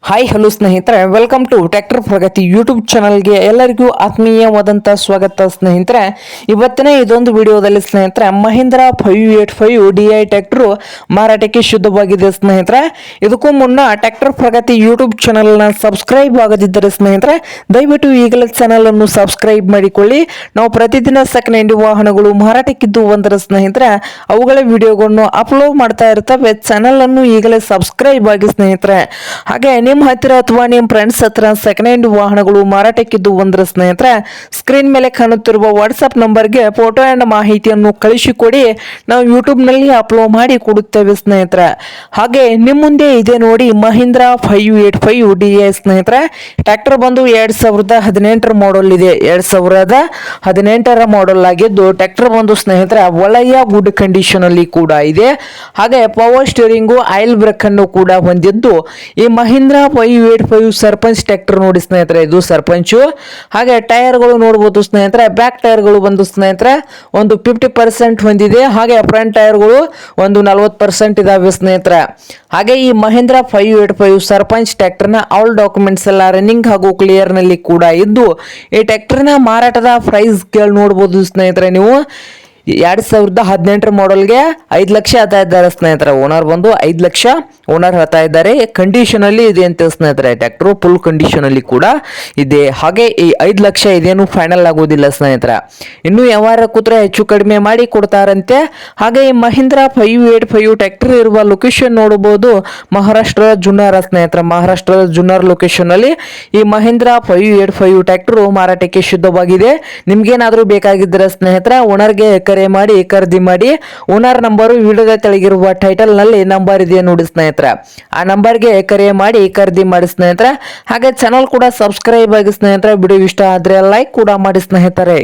Hi hello ಸ್ನೇಹಿತರೆ, welcome to tractor Pragati YouTube ಚಾನಲ್ಗೆ ಎಲ್ಲರಿಗೂ ಆತ್ಮೀಯವಾದಂಥ ಸ್ವಾಗತ ಸ್ನೇಹಿತರೆ. ಇವತ್ತಿನ ಇದೊಂದು ವಿಡಿಯೋದಲ್ಲಿ ಸ್ನೇಹಿತರೆ ಮಹೀಂದ್ರ 585 DI ಟ್ರ್ಯಾಕ್ಟರ್ ಮಾರಾಟಕ್ಕೆ ಶುದ್ಧವಾಗಿದೆ ಸ್ನೇಹಿತರೆ. ಇದಕ್ಕೂ ಮುನ್ನ ಟ್ರ್ಯಾಕ್ಟರ್ ಪ್ರಗತಿ ಯೂಟ್ಯೂಬ್ ಚಾನಲ್ನ ಸಬ್ಸ್ಕ್ರೈಬ್ ಆಗದಿದ್ದರೆ ಸ್ನೇಹಿತರೆ ದಯವಿಟ್ಟು ಈಗಲೇ ಚಾನಲ್ ಅನ್ನು ಸಬ್ಸ್ಕ್ರೈಬ್ ಮಾಡಿಕೊಳ್ಳಿ. ನಾವು ಪ್ರತಿದಿನ ಸೆಕೆಂಡ್ ಹ್ಯಾಂಡ್ ವಾಹನಗಳು ಮಾರಾಟಕ್ಕಿದ್ದು ಬಂದರೆ ಸ್ನೇಹಿತರೆ ಅವುಗಳ ವಿಡಿಯೋಗಳನ್ನು ಅಪ್ಲೋಡ್ ಮಾಡ್ತಾ ಇರ್ತವೆ. ಚಾನಲ್ ಅನ್ನು ಈಗಲೇ ಸಬ್ಸ್ಕ್ರೈಬ್ ಆಗಿ ಸ್ನೇಹಿತರೆ. ಹಾಗೆ ನಿಮ್ಮ ಹತ್ತಿರ ಅಥವಾ ನಿಮ್ಮ ಫ್ರೆಂಡ್ಸ್ ಹತ್ರ ಸೆಕೆಂಡ್ ಹ್ಯಾಂಡ್ ವಾಹನಗಳು ಮಾರಾಟಕ್ಕಿದ್ದು ಒಂದರ ಸ್ನೇಹಿತರೆ ಸ್ಕ್ರೀನ್ ಮೇಲೆ ಕಾಣುತ್ತಿರುವ ವಾಟ್ಸ್ಆಪ್ ನಂಬರ್ಗೆ ಫೋಟೋ ಅಂಡ್ ಮಾಹಿತಿಯನ್ನು ಕಳಿಸಿಕೊಡಿ. ನಾವು ಯೂಟ್ಯೂಬ್ನಲ್ಲಿ ಅಪ್ಲೋಡ್ ಮಾಡಿ ಕೊಡುತ್ತೇವೆ ಸ್ನೇಹಿತರೆ. ಹಾಗೆ ನಿಮ್ಮ ಮುಂದೆ ಇದೆ ನೋಡಿ ಮಹೀಂದ್ರ 585 DI ಸ್ನೇಹಿತರೆ. ಟ್ರ್ಯಾಕ್ಟರ್ ಬಂದು 2018 ಮಾಡಲ್ ಇದೆ. 2018 ಮಾಡಲ್ ಆಗಿದ್ದು ಟ್ರ್ಯಾಕ್ಟರ್ ಬಂದು ಸ್ನೇಹಿತರೆ ಒಳ್ಳೆಯ ಗುಡ್ ಕಂಡೀಷನ್ ಅಲ್ಲಿ ಕೂಡ ಇದೆ. ಹಾಗೆ ಪವರ್ ಸ್ಟೀರಿಂಗು ಆಯಿಲ್ ಬ್ರೇಕ್ ಅನ್ನು ಕೂಡ ಹೊಂದಿದ್ದು ಈ ಮಹೀಂದ್ರ 585 ಸರ್ಪಂಚ್ ಟ್ರ್ಯಾಕ್ಟರ್ ನೋಡಿ ಸ್ನೇಹಿತರೆ, ಇದು ಸರ್ಪಂಚು. ಹಾಗೆ ಟೈರ್ಗಳು ನೋಡಬಹುದು ಸ್ನೇಹಿತರೆ. ಬ್ಯಾಕ್ ಟೈರ್ಗಳು ಬಂದು ಸ್ನೇಹಿತರೆ ಒಂದು 50% ಹೊಂದಿದೆ. ಹಾಗೆ ಫ್ರಂಟ್ ಟೈರ್ಗಳು ಒಂದು 40% ಇದಾವೆ ಸ್ನೇಹಿತರೆ. ಹಾಗೆ ಈ ಮಹೀಂದ್ರ 585 ಸರ್ಪಂಚ್ ಟ್ರ್ಯಾಕ್ಟರ್ನ ಆಲ್ ಡಾಕ್ಯುಮೆಂಟ್ಸ್ ಎಲ್ಲ ರನ್ನಿಂಗ್ ಹಾಗೂ ಕ್ಲಿಯರ್ ನಲ್ಲಿ ಕೂಡ ಇದ್ದು ಈ ಟ್ರ್ಯಾಕ್ಟರ್ನ ಮಾರಾಟದ ಪ್ರೈಸ್ ಕೇಳಿ ನೋಡಬಹುದು ಸ್ನೇಹಿತರೆ. ನೀವು 2018 ಮಾಡಲ್ಗೆ 5 ಲಕ್ಷ ಹೇಳ್ತಾ ಇದ್ದಾರೆ ಸ್ನೇಹಿತರೆ. ಓನರ್ ಬಂದು 5 ಲಕ್ಷ ಓನರ್ ಹೇಳ್ತಾ ಇದ್ದಾರೆ. ಕಂಡೀಷನ್ ಅಲ್ಲಿ ಇದೆ ಅಂತ ಸ್ನೇಹಿತರೆ. ಟ್ರ್ಯಾಕ್ಟರ್ ಫುಲ್ ಕಂಡೀಷನ್ ಅಲ್ಲಿ ಕೂಡ ಇದೆ. ಹಾಗೆ ಈ 5 ಲಕ್ಷ ಇದೇನು ಫೈನಲ್ ಆಗೋದಿಲ್ಲ ಸ್ನೇಹಿತರೆ. ಇನ್ನು ವ್ಯವಹಾರ ಕೂತ್ರೆ ಹೆಚ್ಚು ಕಡಿಮೆ ಮಾಡಿ ಕೊಡ್ತಾರಂತೆ. ಹಾಗೆ ಈ ಮಹೀಂದ್ರ 585 ಟ್ರ್ಯಾಕ್ಟರ್ ಇರುವ ಲೊಕೇಶನ್ ನೋಡಬಹುದು ಮಹಾರಾಷ್ಟ್ರದ ಜುನ್ನಾರ ಸ್ನೇಹಿತರೆ. ಮಹಾರಾಷ್ಟ್ರದ ಜುನ್ನಾರ್ ಲೊಕೇಶನ್ ಅಲ್ಲಿ ಈ ಮಹೀಂದ್ರ 585 ಟ್ರ್ಯಾಕ್ಟರ್ ಮಾರಾಟಕ್ಕೆ ಶುದ್ಧವಾಗಿದೆ. ನಿಮ್ಗೇನಾದ್ರೂ ಬೇಕಾಗಿದ್ದರೆ ಸ್ನೇಹಿತರೆ ಓನರ್ಗೆ ಕರೆ ಮಾಡಿ ಖರೀದಿ ಮಾಡಿ. ಓನರ್ ನಂಬರು ವಿಡಿಯೋದ ತೆಳಗಿರುವ ಟೈಟಲ್ ನಲ್ಲಿ ನಂಬರ್ ಇದೆ ನೋಡಿ ಸ್ನೇಹಿತರೆ. ಆ ನಂಬರ್ಗೆ ಕರೆ ಮಾಡಿ ಖರೀದಿ ಮಾಡಿ ಸ್ನೇಹಿತರೆ. ಹಾಗೆ ಚಾನಲ್ ಕೂಡ ಸಬ್ಸ್ಕ್ರೈಬ್ ಆಗಿ ಸ್ನೇಹಿತರೆ. ವಿಡಿಯೋ ಇಷ್ಟ ಆದ್ರೆ ಲೈಕ್ ಕೂಡ ಮಾಡಿ ಸ್ನೇಹಿತರೆ.